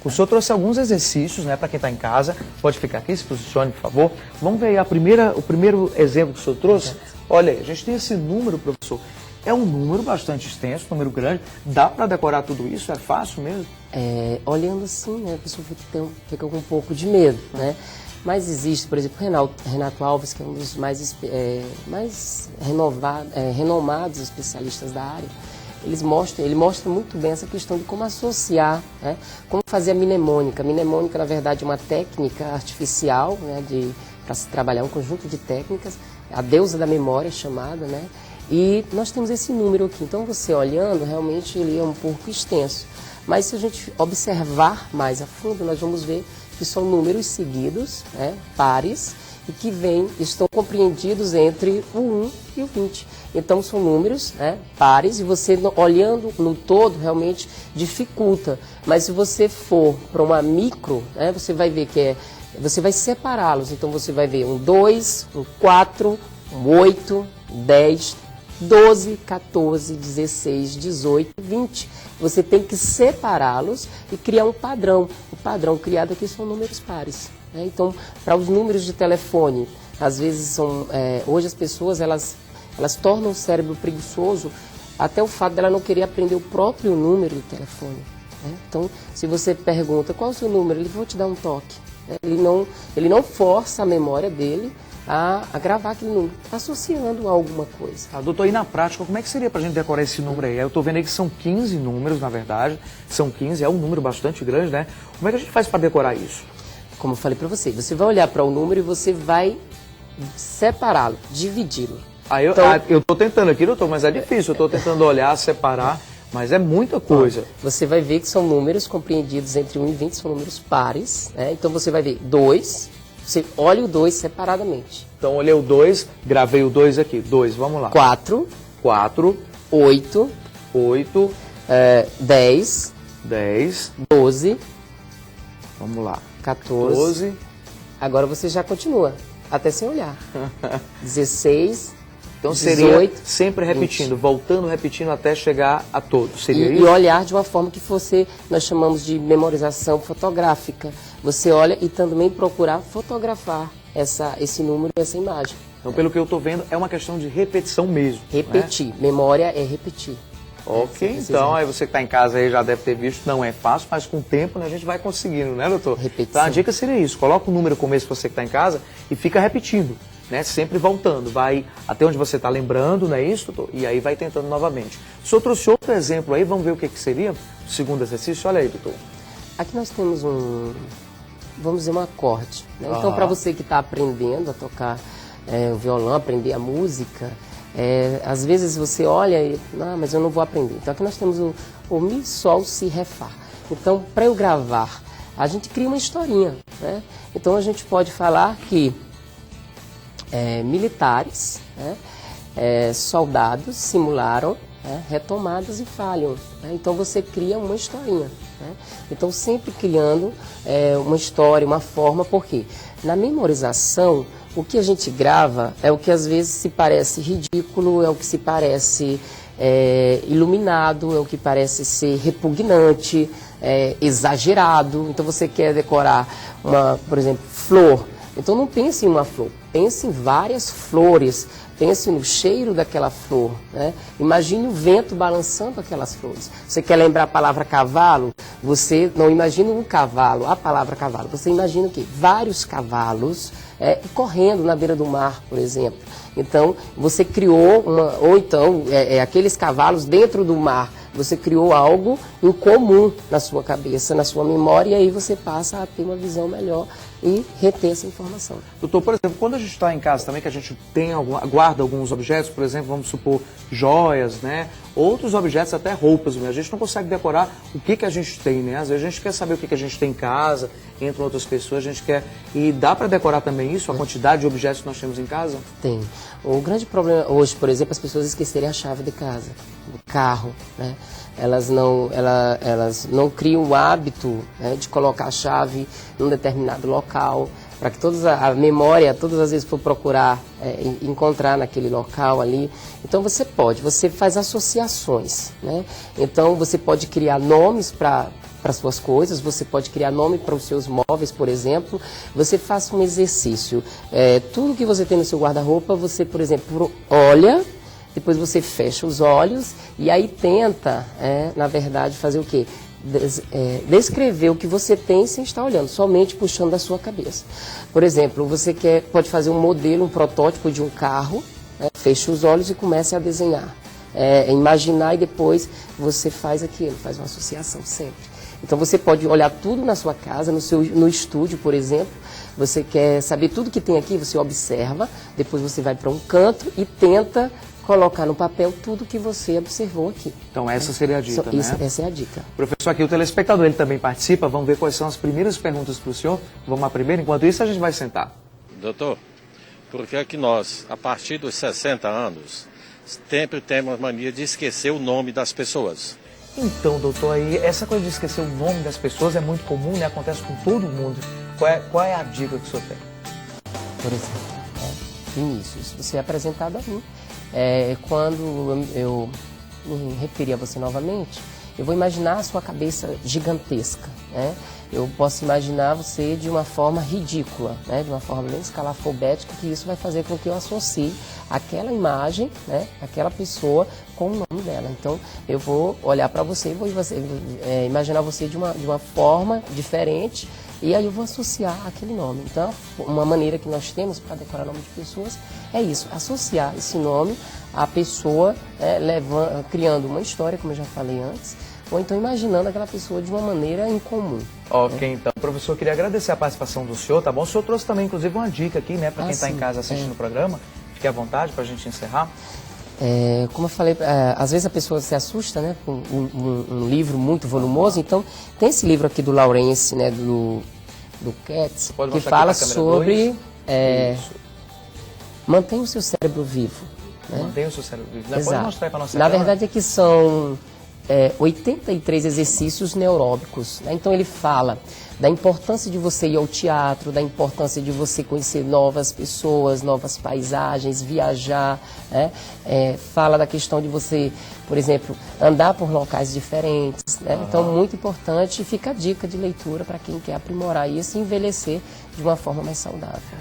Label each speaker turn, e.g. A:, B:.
A: O senhor trouxe alguns exercícios, né, para quem está em casa. Pode ficar aqui, se posicione, por favor. Vamos ver aí o primeiro exemplo que o senhor trouxe. Olha aí, a gente tem esse número, professor. É um número bastante extenso, um número grande. Dá para decorar tudo isso? É fácil mesmo?
B: Olhando assim, né, a pessoa fica com um pouco de medo, né? Mas existe, por exemplo, Renato Alves, que é um dos mais renomados especialistas da área. Ele mostra muito bem essa questão de como associar, né, como fazer a mnemônica. A mnemônica, na verdade, é uma técnica artificial, né, para se trabalhar um conjunto de técnicas, a deusa da memória chamada, né? E nós temos esse número aqui. Então, você olhando, realmente ele é um pouco extenso. Mas se a gente observar mais a fundo, nós vamos ver que são números seguidos, né, pares, e que estão compreendidos entre o 1 e o 20. Então são números, né, pares, e você olhando no todo realmente dificulta. Mas se você for para uma micro, né, você vai ver que você vai separá-los. Então você vai ver um 2, um 4, um 8, 10, 12, 14, 16, 18, 20. Você tem que separá-los e criar um padrão. O padrão criado aqui são números pares, né? Então, para os números de telefone, às vezes hoje as pessoas elas tornam o cérebro preguiçoso até o fato dela não querer aprender o próprio número do telefone, né? Então, se você pergunta qual é o seu número, ele vai te dar um toque, né? Ele não força a memória dele a gravar aquele número, associando a alguma coisa.
A: Doutor, e na prática, como é que seria para a gente decorar esse número aí? Eu estou vendo aí que são 15 números, na verdade. São 15, é um número bastante grande, né? Como é que a gente faz para decorar isso?
B: Como eu falei para você vai olhar para o número e você vai separá-lo, dividi-lo.
A: Eu estou tentando aqui, doutor, mas é difícil. Eu estou tentando olhar, separar, mas é muita coisa.
B: Você vai ver que são números compreendidos entre 1 e 20, são números pares, né? Então você vai ver 2... Você olha o 2 separadamente.
A: Então, olhei o 2, gravei o 2 aqui. 2, vamos lá.
B: 4. 8. 10. 12.
A: Vamos lá.
B: 14. Agora você já continua, até sem olhar. 16.
A: Então
B: 18,
A: seria sempre repetindo, 20. Voltando, repetindo até chegar a todos. Seria isso?
B: E olhar de uma forma que nós chamamos de memorização fotográfica. Você olha e também procurar fotografar esse número e essa imagem.
A: Então, pelo que eu estou vendo, é uma questão de repetição mesmo.
B: Repetir. Né? Memória é repetir.
A: Ok, então aí você que está em casa aí já deve ter visto, não é fácil, mas com o tempo, né, a gente vai conseguindo, né, doutor?
B: Repetição.
A: Então a dica seria isso, coloca o número começo você que está em casa e fica repetindo, né, sempre voltando, vai até onde você está lembrando, não é isso, doutor? E aí vai tentando novamente. O senhor trouxe outro exemplo aí, vamos ver o que seria o segundo exercício, olha aí, doutor.
B: Aqui nós temos vamos dizer, um acorde, né? Então para você que está aprendendo a tocar o violão, aprender a música, às vezes você olha e, mas eu não vou aprender. Então aqui nós temos o Mi, Sol, Si, Ré, Fá. Então, para eu gravar, a gente cria uma historinha, né? Então a gente pode falar que militares, né, soldados simularam, né, retomadas e falham, né? Então você cria uma historinha, né? Então sempre criando uma história, uma forma, porque na memorização o que a gente grava é o que às vezes se parece ridículo, é o que se parece iluminado, é o que parece ser repugnante, exagerado. Então você quer decorar por exemplo, flor. Então não pense em uma flor, pense em várias flores, pense no cheiro daquela flor, né? Imagine o vento balançando aquelas flores. Você quer lembrar a palavra cavalo? Você não imagina um cavalo, a palavra cavalo. Você imagina o quê? Vários cavalos correndo na beira do mar, por exemplo. Então, você criou ou então, aqueles cavalos dentro do mar. Você criou algo em comum na sua cabeça, na sua memória, e aí você passa a ter uma visão melhor e reter essa informação.
A: Doutor, por exemplo, quando a gente está em casa também, que a gente guarda alguns objetos, por exemplo, vamos supor, joias, né? Outros objetos, até roupas, a gente não consegue decorar o que a gente tem, né? Às vezes a gente quer saber o que a gente tem em casa, entre outras pessoas, a gente quer... E dá para decorar também isso, a quantidade de objetos que nós temos em casa?
B: Tem. O grande problema hoje, por exemplo, as pessoas esquecerem a chave de casa, do carro, né? Elas não criam o hábito, né, de colocar a chave num determinado local, para que a memória, todas as vezes for procurar encontrar naquele local ali. Então você faz associações, né? Então você pode criar nomes para para suas coisas, você pode criar nome para os seus móveis, por exemplo. Você faça um exercício. Tudo que você tem no seu guarda-roupa, você, por exemplo, olha, depois você fecha os olhos e aí tenta, na verdade, fazer o quê? Descrever o que você tem sem estar olhando, somente puxando da sua cabeça. Por exemplo, você pode fazer um modelo, um protótipo de um carro, fecha os olhos e comece a desenhar. Imaginar e depois você faz aquilo, faz uma associação sempre. Então você pode olhar tudo na sua casa, no estúdio, por exemplo. Você quer saber tudo que tem aqui, você observa, depois você vai para um canto e tenta colocar no papel tudo que você observou aqui.
A: Então essa seria a dica, né?
B: Essa é a dica.
A: Professor, aqui o telespectador ele também participa, vamos ver quais são as primeiras perguntas para o senhor. Vamos à primeira, enquanto isso a gente vai sentar.
C: Doutor, por que é que nós, a partir dos 60 anos, sempre temos a mania de esquecer o nome das pessoas?
A: Então, doutor, aí essa coisa de esquecer o nome das pessoas é muito comum, né? Acontece com todo mundo. Qual é a dica que o senhor tem?
B: Por exemplo, Vinícius, você é apresentado a mim. Quando eu me referir a você novamente, eu vou imaginar a sua cabeça gigantesca, né? Eu posso imaginar você de uma forma ridícula, né? De uma forma bem escalafobética, que isso vai fazer com que eu associe aquela imagem, né? Aquela pessoa com o nome dela. Então, eu vou olhar para você e vou imaginar você de uma forma diferente, e aí eu vou associar aquele nome. Então, uma maneira que nós temos para decorar nome de pessoas é isso, associar esse nome à pessoa, criando uma história, como eu já falei antes, ou então imaginando aquela pessoa de uma maneira incomum.
A: Ok, então, professor, eu queria agradecer a participação do senhor, tá bom? O senhor trouxe também, inclusive, uma dica aqui, né, para quem está em casa assistindo o programa. Fique à vontade para a gente encerrar.
B: Como eu falei, às vezes a pessoa se assusta, né, com um livro muito volumoso. Então, tem esse livro aqui do Lawrence, né, do Katz, que fala sobre mantenha o seu cérebro vivo. Né?
A: Mantenha o seu cérebro vivo.
B: Exato.
A: Pode mostrar aí para nossa
B: Na
A: tela?
B: verdade, aqui são 83 exercícios neuróbicos. Né? Então, ele fala da importância de você ir ao teatro, da importância de você conhecer novas pessoas, novas paisagens, viajar. Né? Fala da questão de você, por exemplo, andar por locais diferentes. Né? Então, muito importante, e fica a dica de leitura para quem quer aprimorar isso e envelhecer de uma forma mais saudável.